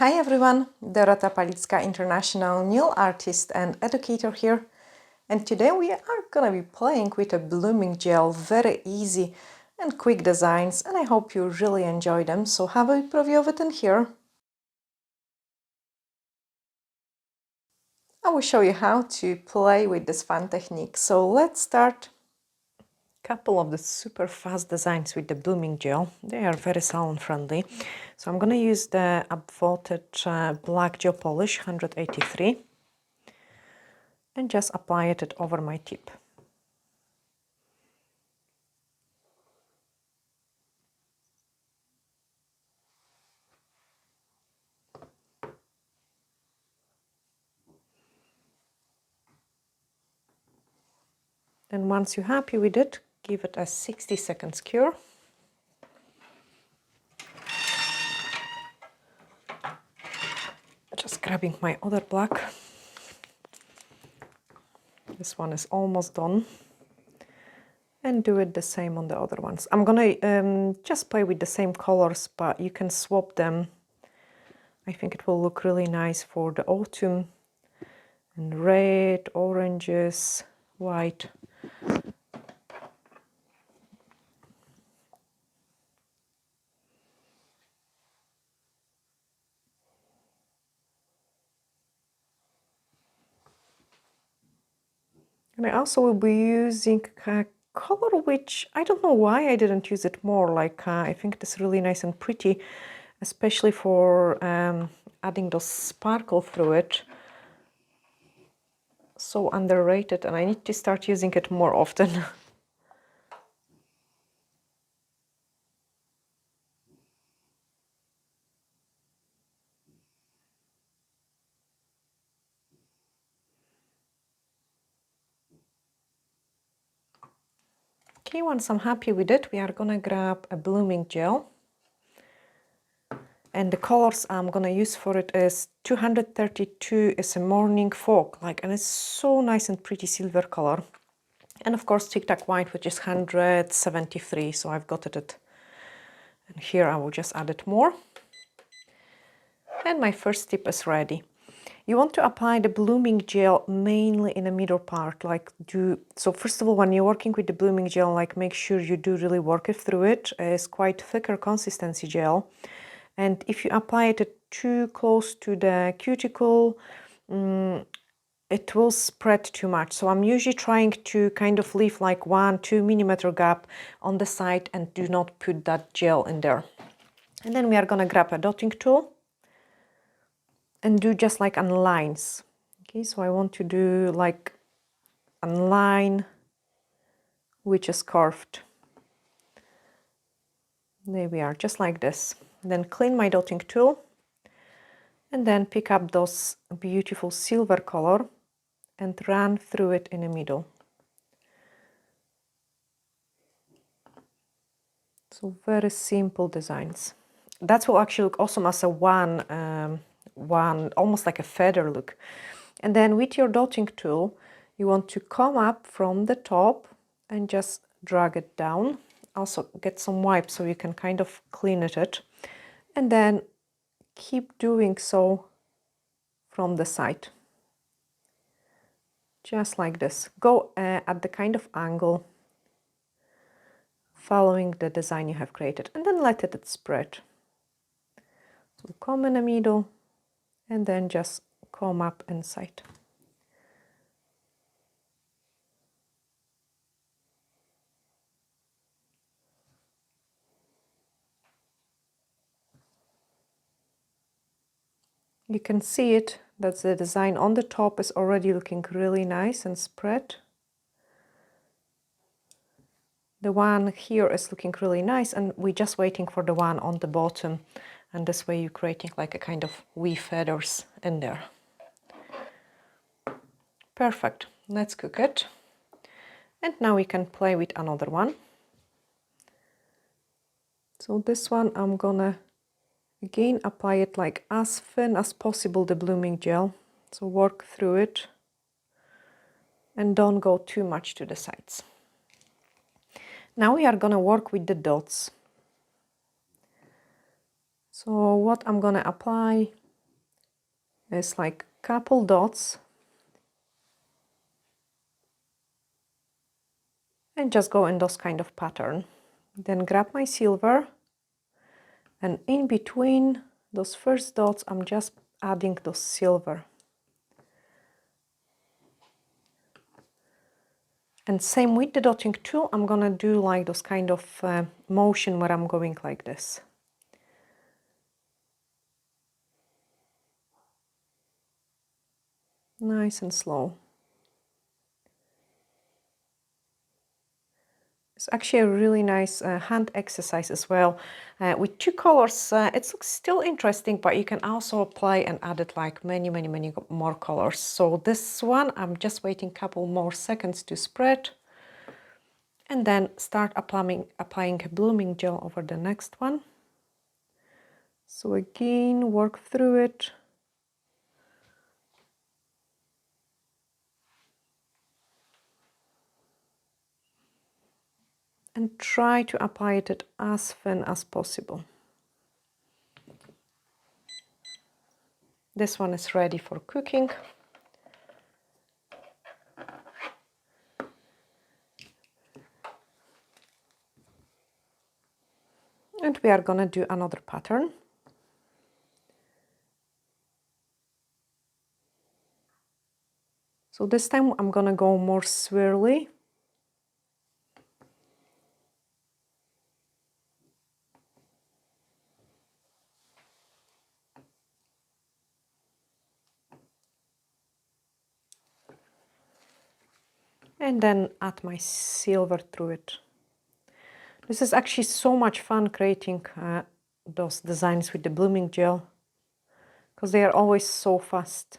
Hi everyone, Dorota International nail artist and educator here. And today we are gonna be playing with a blooming gel, very easy and quick designs, and I hope you really enjoy them. So have a preview of it in here. I will show you how to play with this fun technique. So let's start. Couple of the super fast designs with the blooming gel. They are very salon friendly. So I'm gonna use the Upvoted black gel polish 183 and just apply it over my tip. And once you're happy with it, give it a 60 seconds cure. Just grabbing my other black. This one is almost done. And do it the same on the other ones. I'm gonna just play with the same colors, but you can swap them. I think it will look really nice for the autumn. And red, oranges, white. And I also will be using a color which I don't know why I didn't use it more. Like I think it's really nice and pretty, especially for adding those sparkle through it. So underrated, and I need to start using it more often. Okay, once I'm happy with it, we are gonna grab a blooming gel. And the colors I'm gonna use for it is 232 is a morning fog, and it's so nice and pretty silver color. And of course Tic Tac white, which is 173, so I've got it. And here I will just add it more. And my first tip is ready. You want to apply the blooming gel mainly in the middle part, so first of all, when you're working with the blooming gel, make sure you do really work it through it. It's quite thicker consistency gel. And if you apply it too close to the cuticle, it will spread too much. So I'm usually trying to kind of leave 1-2 millimeter gap on the side and do not put that gel in there. And then we are gonna grab a dotting tool and do just on lines. Okay, so I want to do a line which is curved. There we are, just like this. Then clean my dotting tool and then pick up those beautiful silver color and run through it in the middle. So very simple designs. That will actually look awesome as a one, almost like a feather look. And then with your dotting tool, you want to come up from the top and just drag it down. Also get some wipes so you can kind of clean it. And then keep doing so from the side. Just like this. Go at the kind of angle following the design you have created, and then let it spread. So come in the middle and then just come up inside. You can see it, that the design on the top is already looking really nice and spread. The one here is looking really nice, and we're just waiting for the one on the bottom. And this way you're creating a kind of wee feathers in there. Perfect. Let's cook it. And now we can play with another one. So this one I'm gonna again apply it as thin as possible, the blooming gel. So work through it and don't go too much to the sides. Now we are gonna work with the dots. So what I'm gonna apply is like couple dots and just go in those kind of pattern. Then grab my silver, and in between those first dots I'm just adding those silver. And same with the dotting tool, I'm gonna do like those kind of motion where I'm going like this. Nice and slow. It's actually a really nice hand exercise as well. With two colors, it looks still interesting, but you can also play and add it like many more colors. So this one, I'm just waiting a couple more seconds to spread. And then start applying a blooming gel over the next one. So again, work through it. And try to apply it as thin as possible. This one is ready for cooking. And we are gonna do another pattern. So this time I'm gonna go more swirly. And then add my silver through it. This is actually so much fun creating those designs with the blooming gel, because they are always so fast.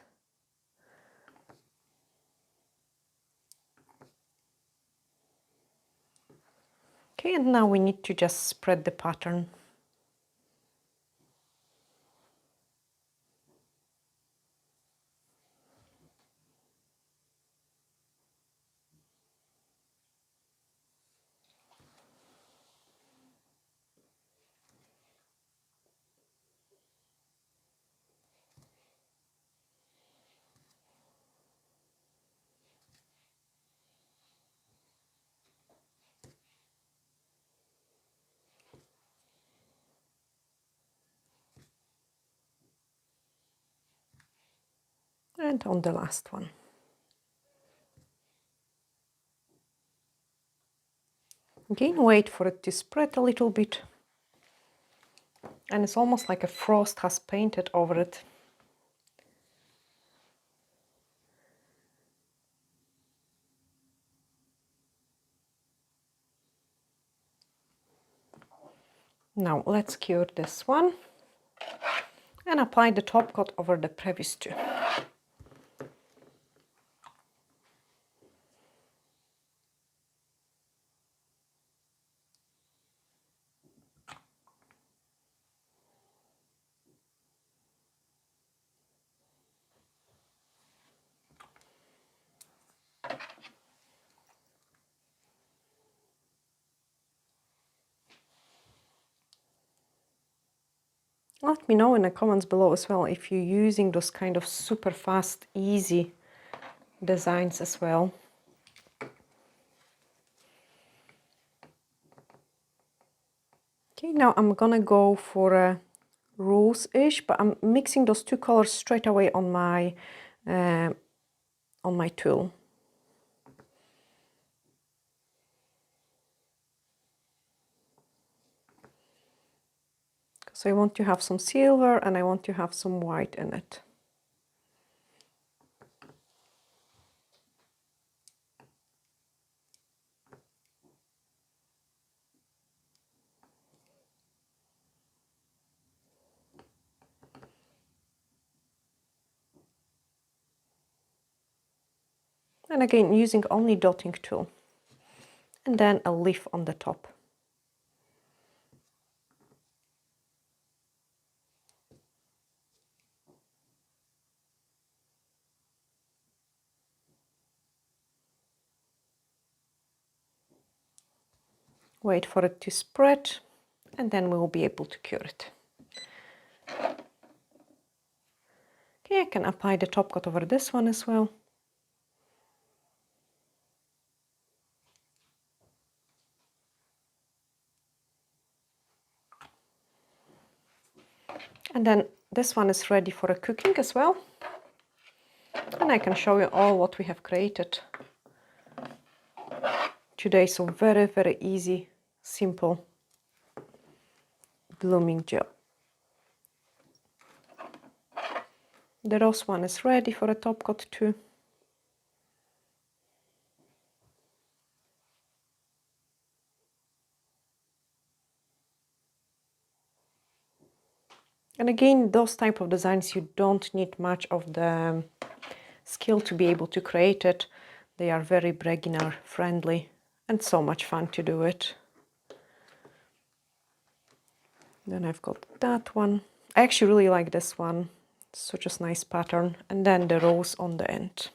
Okay, and now we need to just spread the pattern. And on the last one. Again, wait for it to spread a little bit. And it's almost like a frost has painted over it. Now let's cure this one and apply the top coat over the previous two. Let me know in the comments below as well if you're using those kind of super fast, easy designs as well. Okay, now I'm gonna go for a rose-ish, but I'm mixing those two colors straight away on my tool. So I want to have some silver and I want to have some white in it. And again, using only dotting tool. And then a leaf on the top. Wait for it to spread, and then we will be able to cure it. Okay, Okay, I can apply the top coat over this one as well. And then this one is ready for a cooking as well. And I can show you all what we have created today. So very, very easy, simple blooming gel. The rose one is ready for a top coat too. And again, those type of designs, you don't need much of the skill to be able to create it. They are very beginner friendly and so much fun to do it. Then I've got that one. I actually really like this one. It's such a nice pattern. And then the rose on the end.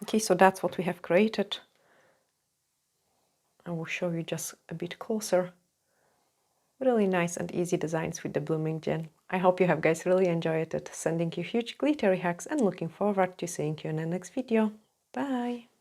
Okay, so that's what we have created. I will show you just a bit closer. Really nice and easy designs with the blooming gel. I hope you have guys really enjoyed it. Sending you huge glittery hugs and looking forward to seeing you in the next video. Bye!